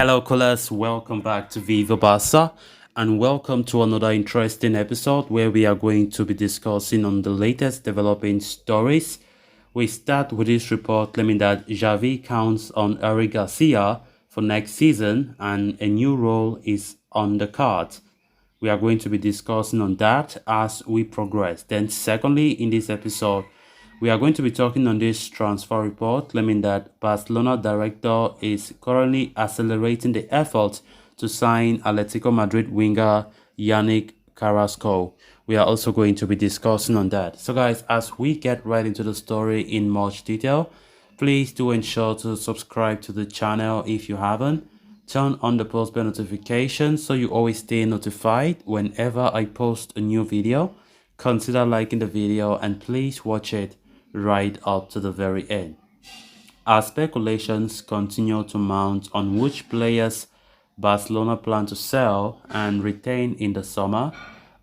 Hello, callers. Welcome back to Viva Barca, and welcome to another interesting episode where we are going to be discussing on the latest developing stories. We start with this report claiming that Xavi counts on Eric Garcia for next season, and a new role is on the cards. We are going to be discussing on that as we progress. Then, secondly, in this episode, we are going to be talking on this transfer report claiming that Barcelona director is currently accelerating the effort to sign Atletico Madrid winger Yannick Carrasco. We are also going to be discussing on that. So guys, as we get right into the story in much detail, please do ensure to subscribe to the channel if you haven't. Turn on the post bell notification so you always stay notified whenever I post a new video. Consider liking the video and please watch it right up to the very end. As speculations continue to mount on which players Barcelona plan to sell and retain in the summer,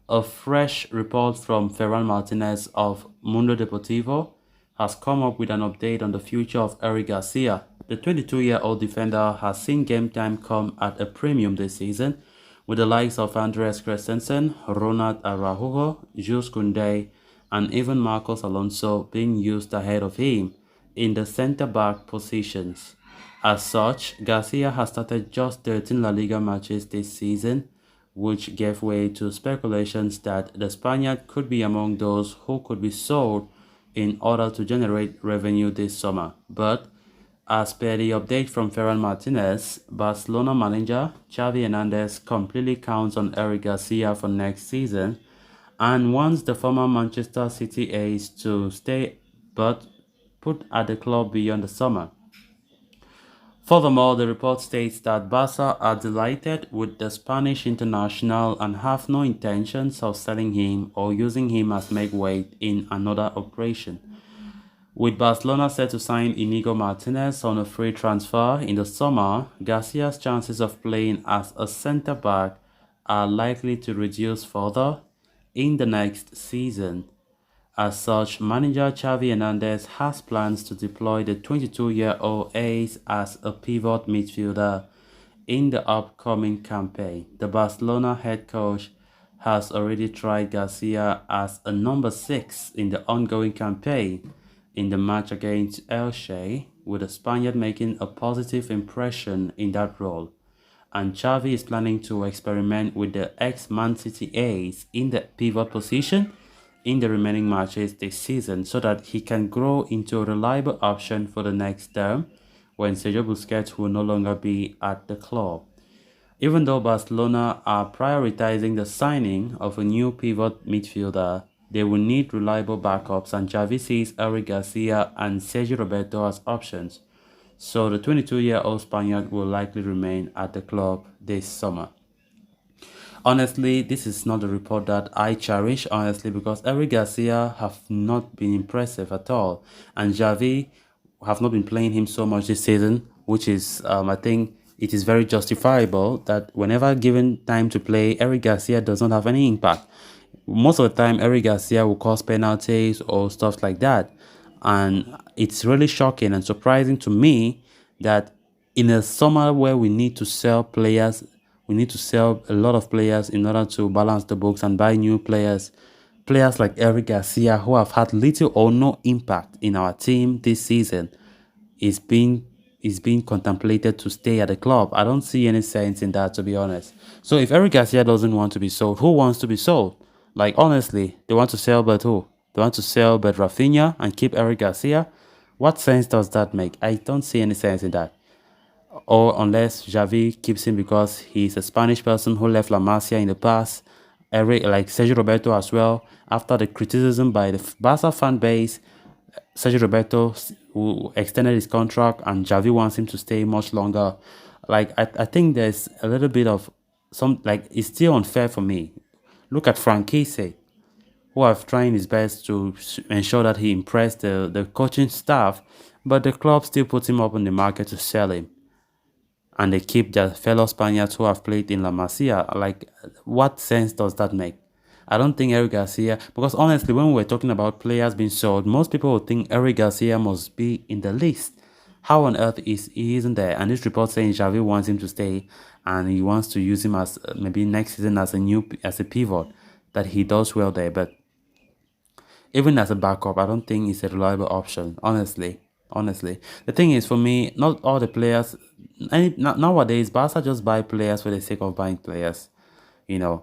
a fresh report from Ferran Martinez of Mundo Deportivo has come up with an update on the future of Eric Garcia. The 22-year-old defender has seen game time come at a premium this season, with the likes of Andres Christensen, Ronald Araujo, Jules Koundé, and even Marcos Alonso being used ahead of him in the centre-back positions. As such, Garcia has started just 13 La Liga matches this season, which gave way to speculations that the Spaniard could be among those who could be sold in order to generate revenue this summer. But as per the update from Ferran Martinez, Barcelona manager Xavi Hernandez completely counts on Eric Garcia for next season and wants the former Manchester City ace to stay but put at the club beyond the summer. Furthermore, the report states that Barca are delighted with the Spanish international and have no intentions of selling him or using him as make weight in another operation. With Barcelona set to sign Inigo Martinez on a free transfer in the summer, Garcia's chances of playing as a centre-back are likely to reduce further in the next season. As such, manager Xavi Hernandez has plans to deploy the 22-year-old ace as a pivot midfielder in the upcoming campaign. The Barcelona head coach has already tried Garcia as a number 6 in the ongoing campaign in the match against Elche, with the Spaniard making a positive impression in that role. And Xavi is planning to experiment with the ex-Man City ace in the pivot position in the remaining matches this season so that he can grow into a reliable option for the next term when Sergio Busquets will no longer be at the club. Even though Barcelona are prioritizing the signing of a new pivot midfielder, they will need reliable backups, and Xavi sees Eric Garcia and Sergio Roberto as options. So the 22-year-old Spaniard will likely remain at the club this summer. Honestly, this is not a report that I cherish, honestly, because Eric Garcia have not been impressive at all. And Xavi have not been playing him so much this season, which is, I think, it is very justifiable that whenever given time to play, Eric Garcia does not have any impact. Most of the time, Eric Garcia will cause penalties or stuff like that. And it's really shocking and surprising to me that in a summer where we need to sell players, we need to sell a lot of players in order to balance the books and buy new players. Players like Eric Garcia, who have had little or no impact in our team this season, is being contemplated to stay at the club. I don't see any sense in that, to be honest. So if Eric Garcia doesn't want to be sold, who wants to be sold? Like, honestly, they want to sell but who? They want to sell but Rafinha and keep Eric Garcia? What sense does that make? I don't see any sense in that. Or unless Xavi keeps him because he's a Spanish person who left La Masia in the past, Eric, like Sergio Roberto as well. After the criticism by the Barca fan base, Sergio Roberto who extended his contract and Xavi wants him to stay much longer. Like, I think there's a little bit of some, like, it's still unfair for me. Look at Franquise, who have tried his best to ensure that he impressed the coaching staff, but the club still puts him up on the market to sell him. And they keep their fellow Spaniards who have played in La Masia. Like, what sense does that make? I don't think Eric Garcia, because honestly, when we were talking about players being sold, most people would think Eric Garcia must be in the list. How on earth is he isn't there? And this report saying Xavi wants him to stay, and he wants to use him as maybe next season as a pivot, that he does well there. But even as a backup, I don't think it's a reliable option. Honestly, the thing is for me, not all the players. Nowadays, Barca just buy players for the sake of buying players.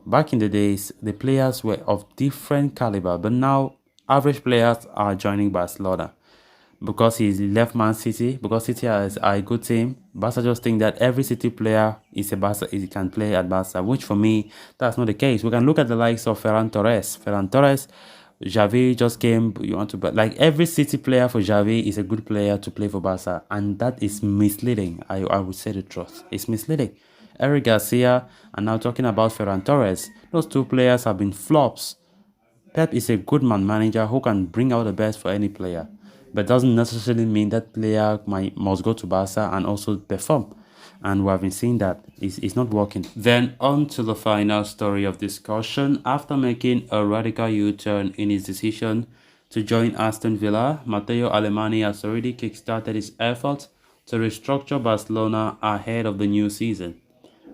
Back in the days, the players were of different caliber, but now average players are joining Barcelona because he's left Man City, because City has a good team. Barca just think that every City player is a Barca, he can play at Barca, which for me, that's not the case. We can look at the likes of Ferran Torres. Xavi just came. You want to, but like every City player for Xavi is a good player to play for Barca, and that is misleading. I would say the truth. It's misleading. Eric Garcia, and now talking about Ferran Torres, those two players have been flops. Pep is a good man manager who can bring out the best for any player, but doesn't necessarily mean that player must go to Barca and also perform. And we have been seeing that it's not working. Then on to the final story of discussion. After making a radical U-turn in his decision to join Aston Villa, Matteo Alemany has already kickstarted his efforts to restructure Barcelona ahead of the new season.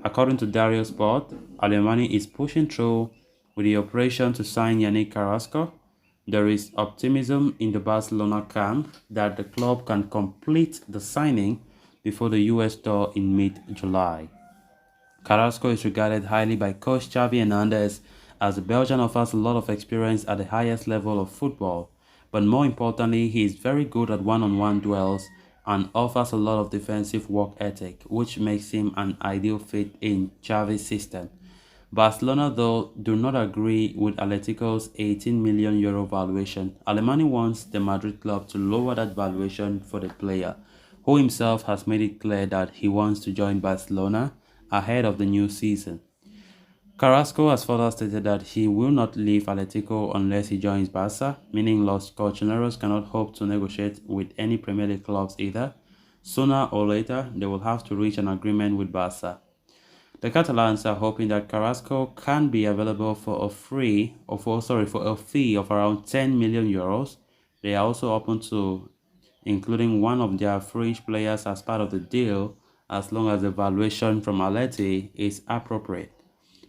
According to Dario Sport, Alemany is pushing through with the operation to sign Yannick Carrasco. There is optimism in the Barcelona camp that the club can complete the signing before the US tour in mid-July. Carasco is regarded highly by coach Xavi Hernandez, as the Belgian offers a lot of experience at the highest level of football, but more importantly, he is very good at one-on-one duels and offers a lot of defensive work ethic, which makes him an ideal fit in Xavi's system. Barcelona, though, do not agree with Atletico's €18 million valuation. Alemany wants the Madrid club to lower that valuation for the player, who himself has made it clear that he wants to join Barcelona ahead of the new season. Carasco has further stated that he will not leave Atletico unless he joins Barca, meaning Los Colchoneros cannot hope to negotiate with any Premier League clubs either. Sooner or later, they will have to reach an agreement with Barca. The Catalans are hoping that Carasco can be available for a fee of around €10 million. They are also open to including one of their fringe players as part of the deal, as long as the valuation from Atleti is appropriate.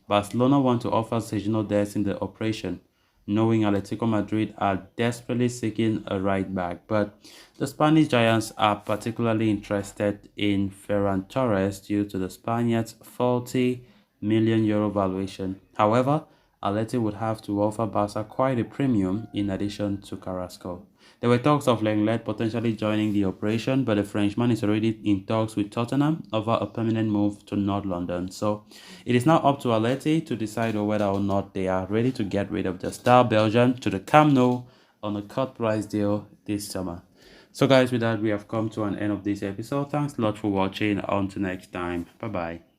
Barcelona want to offer seasonal depth in the operation, knowing Atletico Madrid are desperately seeking a right back, but the Spanish giants are particularly interested in Ferran Torres due to the Spaniard's €40 million valuation. However, Atleti would have to offer Barca quite a premium in addition to Carasco. There were talks of Lenglet potentially joining the operation, but the Frenchman is already in talks with Tottenham over a permanent move to North London. So it is now up to Atleti to decide whether or not they are ready to get rid of the star Belgian to the Camp Nou on a cut price deal this summer. So guys, with that, we have come to an end of this episode. Thanks a lot for watching. Until next time. Bye-bye.